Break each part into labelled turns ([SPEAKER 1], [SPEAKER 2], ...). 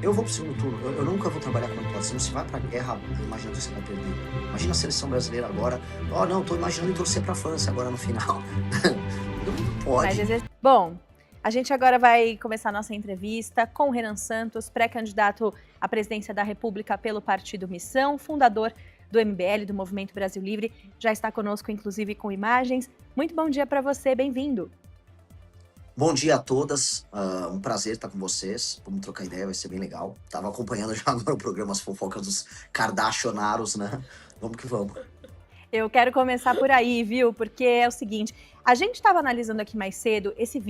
[SPEAKER 1] Eu vou pro segundo turno. Eu nunca vou trabalhar com hipótese. Não se vai pra guerra imaginando que você vai perder. Imagina a seleção brasileira agora. Oh, não, tô imaginando em torcer pra França agora no final. Não
[SPEAKER 2] Mas,
[SPEAKER 1] pode.
[SPEAKER 2] bom, a gente agora vai começar a nossa entrevista com o Renan Santos, pré-candidato à presidência da República pelo Partido Missão, fundador do MBL, do Movimento Brasil Livre. Já está conosco, inclusive, com imagens. Muito bom dia para você, bem-vindo.
[SPEAKER 1] Bom dia a todas. Um prazer estar com vocês. Vamos trocar ideia, vai ser bem legal. Tava acompanhando já agora o programa As Fofocas dos Kardashianários, né? Vamos que vamos.
[SPEAKER 2] Eu quero começar por aí, viu? Porque é o seguinte, a gente estava analisando aqui mais cedo esses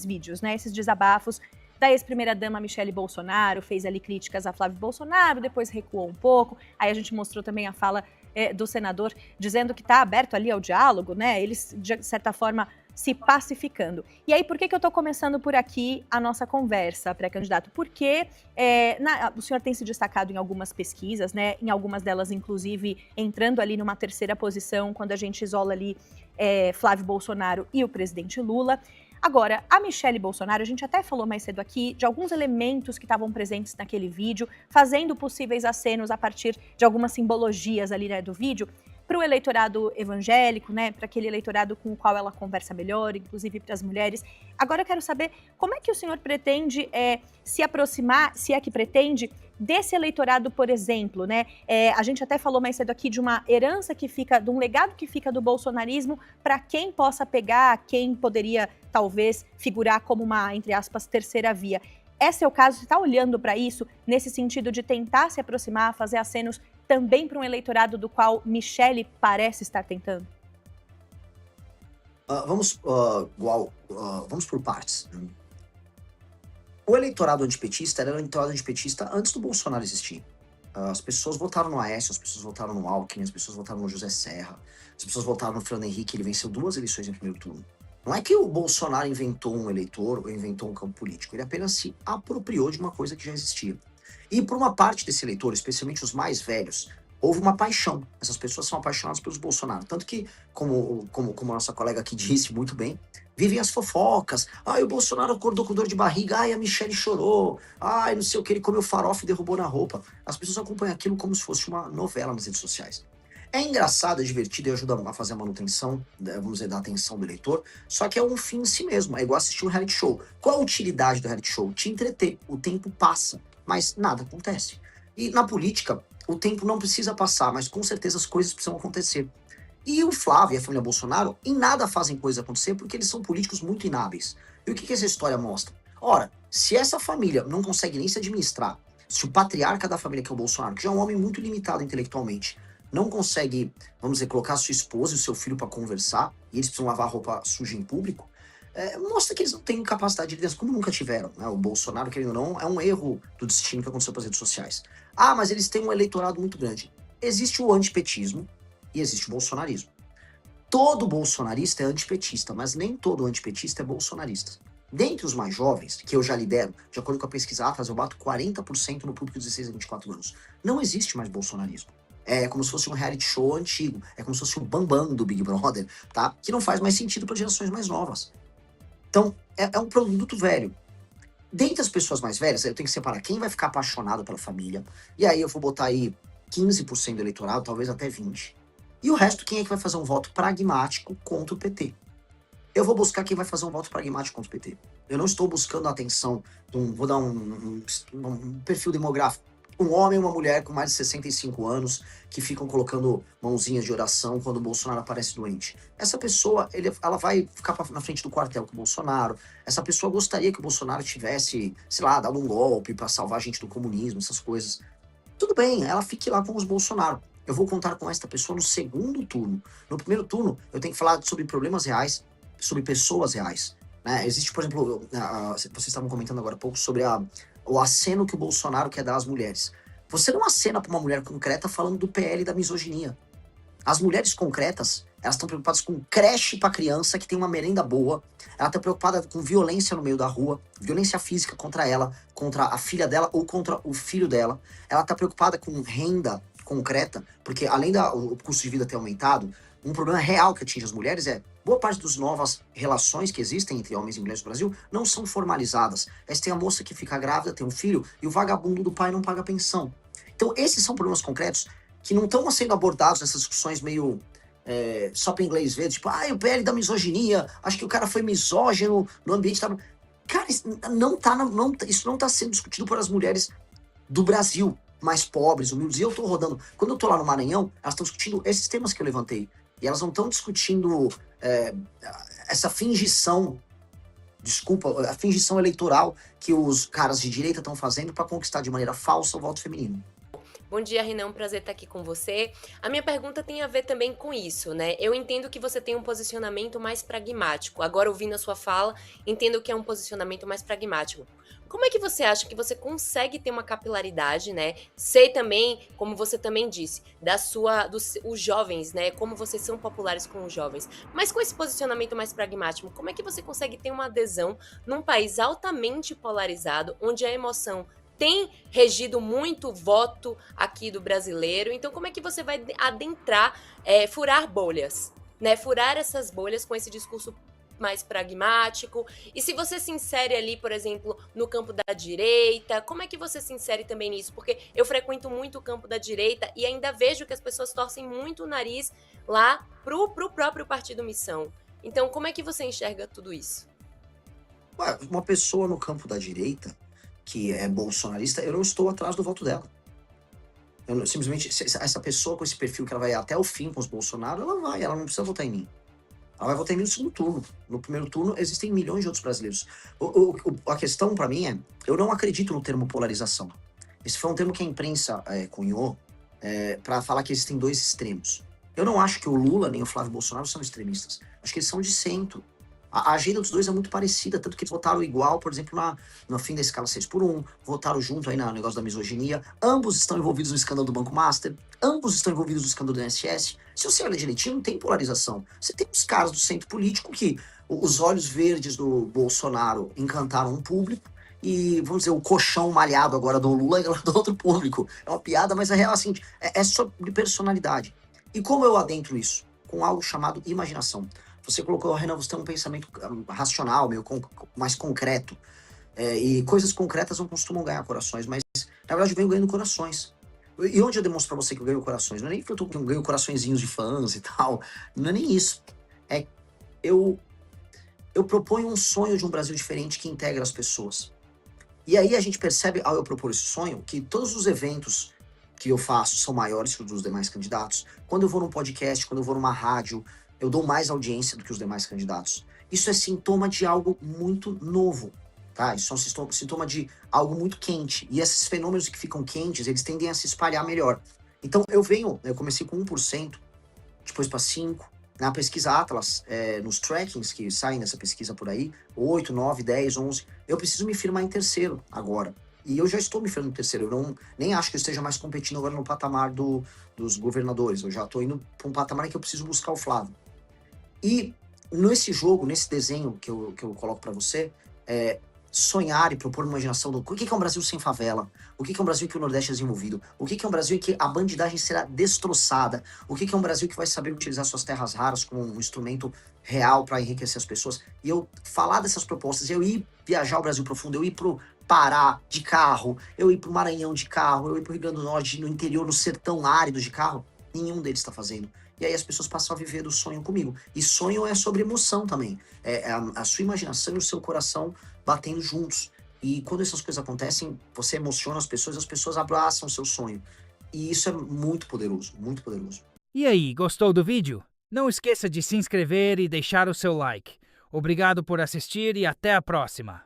[SPEAKER 2] vídeos, né? Esses desabafos da ex-primeira-dama Michele Bolsonaro, fez ali críticas a Flávio Bolsonaro, depois recuou um pouco, aí a gente mostrou também a fala do senador dizendo que está aberto ali ao diálogo, né? Eles, de certa forma, se pacificando. E aí, por que eu estou começando por aqui a nossa conversa, pré-candidato? Porque o senhor tem se destacado em algumas pesquisas, né? Em algumas delas, inclusive, entrando ali numa terceira posição, quando a gente isola ali Flávio Bolsonaro e o presidente Lula. Agora, a Michele Bolsonaro, a gente até falou mais cedo aqui de alguns elementos que estavam presentes naquele vídeo, fazendo possíveis acenos a partir de algumas simbologias ali, né, do vídeo, para o eleitorado evangélico, né, para aquele eleitorado com o qual ela conversa melhor, inclusive para as mulheres. Agora eu quero saber como é que o senhor pretende se aproximar, se é que pretende, desse eleitorado, por exemplo, né? A gente até falou mais cedo aqui de uma herança que fica, de um legado que fica do bolsonarismo para quem possa pegar, quem poderia talvez figurar como uma, entre aspas, terceira via. Esse é o caso, você está olhando para isso nesse sentido de tentar se aproximar, fazer acenos também para um eleitorado do qual Michele parece estar tentando?
[SPEAKER 1] Vamos por partes. O eleitorado antipetista era o eleitorado antipetista antes do Bolsonaro existir. As pessoas votaram no Aécio, as pessoas votaram no Alckmin, as pessoas votaram no José Serra, as pessoas votaram no Fernando Henrique, ele venceu 2 eleições em primeiro turno. Não é que o Bolsonaro inventou um eleitor ou inventou um campo político, ele apenas se apropriou de uma coisa que já existia. E por uma parte desse eleitor, especialmente os mais velhos, houve uma paixão. Essas pessoas são apaixonadas pelos Bolsonaro. Tanto que, como a nossa colega aqui disse muito bem, vivem as fofocas. Ai, o Bolsonaro acordou com dor de barriga. Ai, a Michele chorou. Ai, não sei o que, ele comeu farofa e derrubou na roupa. As pessoas acompanham aquilo como se fosse uma novela nas redes sociais. É engraçado, é divertido e ajuda a fazer a manutenção, vamos dizer, da atenção do eleitor, só que é um fim em si mesmo, é igual assistir um reality show. Qual a utilidade do reality show? Te entreter, o tempo passa, mas nada acontece. E na política, o tempo não precisa passar, mas com certeza as coisas precisam acontecer. E o Flávio e a família Bolsonaro em nada fazem coisas acontecer porque eles são políticos muito inábeis. E o que essa história mostra? Ora, se essa família não consegue nem se administrar, se o patriarca da família, que é o Bolsonaro, que já é um homem muito limitado intelectualmente, não consegue, vamos dizer, colocar sua esposa e o seu filho para conversar, e eles precisam lavar roupa suja em público, mostra que eles não têm capacidade de liderança, como nunca tiveram. Né? O Bolsonaro, querendo ou não, é um erro do destino que aconteceu para as redes sociais. Ah, mas eles têm um eleitorado muito grande. Existe o antipetismo e existe o bolsonarismo. Todo bolsonarista é antipetista, mas nem todo antipetista é bolsonarista. Dentre os mais jovens, que eu já lidero, de acordo com a pesquisa Atlas, eu bato 40% no público de 16 a 24 anos. Não existe mais bolsonarismo. É como se fosse um reality show antigo. É como se fosse o Bambam do Big Brother, tá? Que não faz mais sentido para gerações mais novas. Então, é um produto velho. Dentre as pessoas mais velhas, eu tenho que separar quem vai ficar apaixonado pela família. E aí eu vou botar aí 15% do eleitorado, talvez até 20%. E o resto, quem é que vai fazer um voto pragmático contra o PT? Eu vou buscar quem vai fazer um voto pragmático contra o PT. Eu não estou buscando a atenção de vou dar um perfil demográfico. Um homem e uma mulher com mais de 65 anos que ficam colocando mãozinhas de oração quando o Bolsonaro aparece doente. Essa pessoa, ela vai ficar na frente do quartel com o Bolsonaro. Essa pessoa gostaria que o Bolsonaro tivesse, sei lá, dado um golpe para salvar a gente do comunismo, essas coisas. Tudo bem, ela fique lá com os Bolsonaro. Eu vou contar com essa pessoa no segundo turno. No primeiro turno, eu tenho que falar sobre problemas reais, sobre pessoas reais. Né? Existe, por exemplo, vocês estavam comentando agora há pouco sobre o aceno que o Bolsonaro quer dar às mulheres. Você não acena para uma mulher concreta falando do PL e da misoginia. As mulheres concretas, elas estão preocupadas com creche para criança que tem uma merenda boa. Ela está preocupada com violência no meio da rua, violência física contra ela, contra a filha dela ou contra o filho dela. Ela está preocupada com renda concreta, porque além do custo de vida ter aumentado, um problema real que atinge as mulheres é boa parte das novas relações que existem entre homens e mulheres no Brasil não são formalizadas. Aí você tem a moça que fica grávida, tem um filho, e o vagabundo do pai não paga pensão. Então, esses são problemas concretos que não estão sendo abordados nessas discussões meio só para inglês ver, tipo, o PL da misoginia, acho que o cara foi misógino no ambiente. Cara, isso não tá sendo discutido por as mulheres do Brasil, mais pobres, humildes. E eu tô rodando. Quando eu tô lá no Maranhão, elas estão discutindo esses temas que eu levantei. E elas não estão discutindo essa fingição, desculpa, a fingição eleitoral que os caras de direita estão fazendo para conquistar de maneira falsa o voto feminino.
[SPEAKER 3] Bom dia, Renan, um prazer estar aqui com você. A minha pergunta tem a ver também com isso, né? Eu entendo que você tem um posicionamento mais pragmático. Agora, ouvindo a sua fala, entendo que é um posicionamento mais pragmático. Como é que você acha que você consegue ter uma capilaridade, né? Sei também, como você também disse, os jovens, né? Como vocês são populares com os jovens. Mas com esse posicionamento mais pragmático, como é que você consegue ter uma adesão num país altamente polarizado, onde a emoção tem regido muito o voto aqui do brasileiro? Então, como é que você vai adentrar, furar bolhas, né? Furar essas bolhas com esse discurso mais pragmático? E se você se insere ali, por exemplo, no campo da direita, como é que você se insere também nisso? Porque eu frequento muito o campo da direita e ainda vejo que as pessoas torcem muito o nariz lá pro próprio Partido Missão. Então, como é que você enxerga tudo isso?
[SPEAKER 1] Uma pessoa no campo da direita que é bolsonarista, eu não estou atrás do voto dela. Simplesmente, essa pessoa com esse perfil que ela vai até o fim com os Bolsonaro, ela não precisa votar em mim. Ela vai votar em mim no segundo turno. No primeiro turno, existem milhões de outros brasileiros. A questão para mim eu não acredito no termo polarização. Esse foi um termo que a imprensa cunhou para falar que existem dois extremos. Eu não acho que o Lula nem o Flávio Bolsonaro são extremistas. Acho que eles são de centro. A agenda dos dois é muito parecida, tanto que eles votaram igual, por exemplo, no fim da escala 6x1, votaram junto aí no negócio da misoginia. Ambos estão envolvidos no escândalo do Banco Master, ambos estão envolvidos no escândalo do INSS. Se você olha direitinho, não tem polarização. Você tem os caras do centro político que os olhos verdes do Bolsonaro encantaram um público, e, vamos dizer, o colchão malhado agora do Lula encantou outro público. É uma piada, mas a real é assim, é sobre personalidade. E como eu adentro isso? Com algo chamado imaginação. Você colocou, Renan, você tem um pensamento racional, meio mais concreto. E coisas concretas não costumam ganhar corações, mas na verdade eu venho ganhando corações. E onde eu demonstro pra você que eu ganho corações? Não é nem que eu ganho coraçõezinhos de fãs e tal. Não é nem isso. Eu proponho um sonho de um Brasil diferente que integra as pessoas. E aí a gente percebe, ao eu propor esse sonho, que todos os eventos que eu faço são maiores que os dos demais candidatos. Quando eu vou num podcast, quando eu vou numa rádio, eu dou mais audiência do que os demais candidatos. Isso é sintoma de algo muito novo, tá? Isso é um sintoma de algo muito quente. E esses fenômenos que ficam quentes, eles tendem a se espalhar melhor. Então, eu comecei com 1%, depois para 5%. Na pesquisa Atlas, nos trackings que saem nessa pesquisa por aí, 8, 9, 10, 11, eu preciso me firmar em terceiro agora. E eu já estou me firmando em terceiro. Eu nem acho que eu esteja mais competindo agora no patamar dos governadores. Eu já estou indo para um patamar em que eu preciso buscar o Flávio. E nesse jogo, nesse desenho que eu coloco para você, sonhar e propor uma imaginação do o que é um Brasil sem favela, o que é um Brasil em que o Nordeste é desenvolvido, o que é um Brasil em que a bandidagem será destroçada, o que é um Brasil que vai saber utilizar suas terras raras como um instrumento real para enriquecer as pessoas. E eu falar dessas propostas, eu ir viajar ao Brasil profundo, eu ir pro Pará de carro, eu ir pro Maranhão de carro, eu ir pro Rio Grande do Norte, no interior, no sertão árido de carro, nenhum deles está fazendo. E aí as pessoas passam a viver do sonho comigo. E sonho é sobre emoção também. É a sua imaginação e o seu coração batendo juntos. E quando essas coisas acontecem, você emociona as pessoas abraçam o seu sonho. E isso é muito poderoso, muito poderoso.
[SPEAKER 4] E aí, gostou do vídeo? Não esqueça de se inscrever e deixar o seu like. Obrigado por assistir e até a próxima!